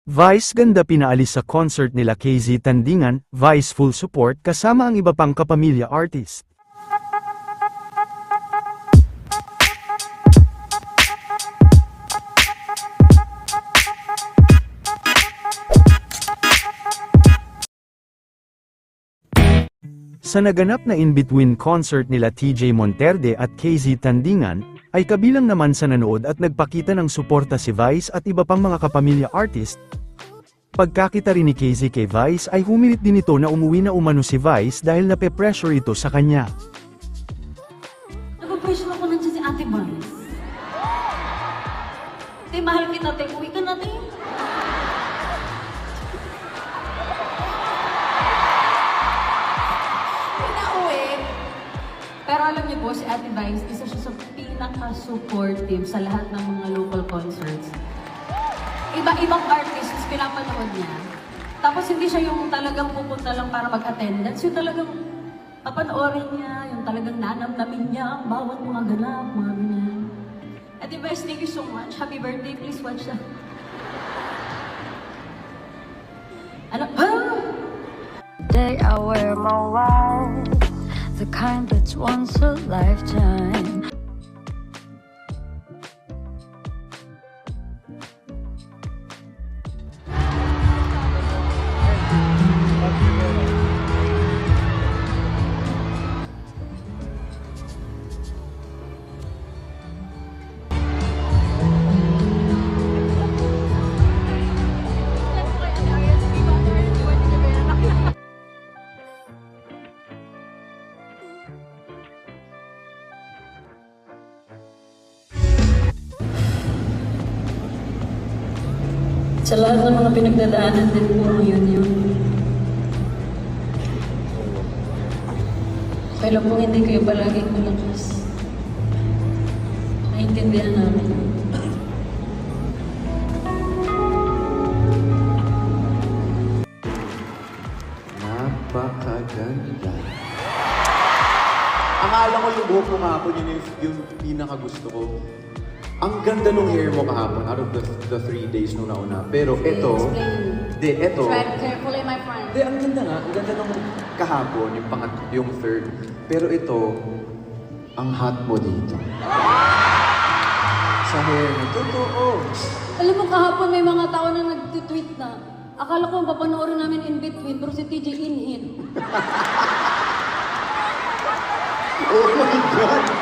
Vice ganda pinaalis sa concert nila KZ Tandingan, Vice full support kasama ang iba pang kapamilya artist. Sa naganap na in-between concert nila TJ Monterde at KZ Tandingan, ay kabilang naman sa nanood at nagpakita ng suporta si Vice at iba pang mga kapamilya artist. Pagkakita rin ni KZ kay Vice ay humilit din ito na umuwi na umano si Vice dahil nape-pressure ito sa kanya. Napapressure ako nandiyan si Ate Vice. Te, mahal kita, te. Uwi ka na, te. Pero alam niyo po, si Ate Vice, isa siya sa pinaka-supportive sa lahat ng mga local concerts. Iba-ibang artists, pinapanood niya. Tapos hindi siya yung talagang pupunta lang para mag-attendance, yung talagang papanoorin niya, yung talagang nanamnamin niya, ang bawat mga ganap, mga ganyan. Ate Vice, thank you so much. Happy birthday, please watch that. Ano? Day I wear my wow, the kind that's once a lifetime. Sa lahat ng mga pinagdadaanan din po ngayon yun. Kailan po hindi kayo palaging malakas. Naintindihan namin. Napakaganda. Akala ko yung buhok mo kahapon, yun yung pinakagusto ko. Ang ganda nung hair mo kahapon, out of the 3 days nung nauna. Pero ito, ito. Tread carefully, my friend. Ang ganda nga, ang ganda nung kahapon, yung third. Pero ito, ang hot mo dito. Sa hair mo, totoo. Alam mo, kahapon may mga tao na nag-tweet na. Akala ko ang papanoorin namin in between, pero si TJ in. Oh my God!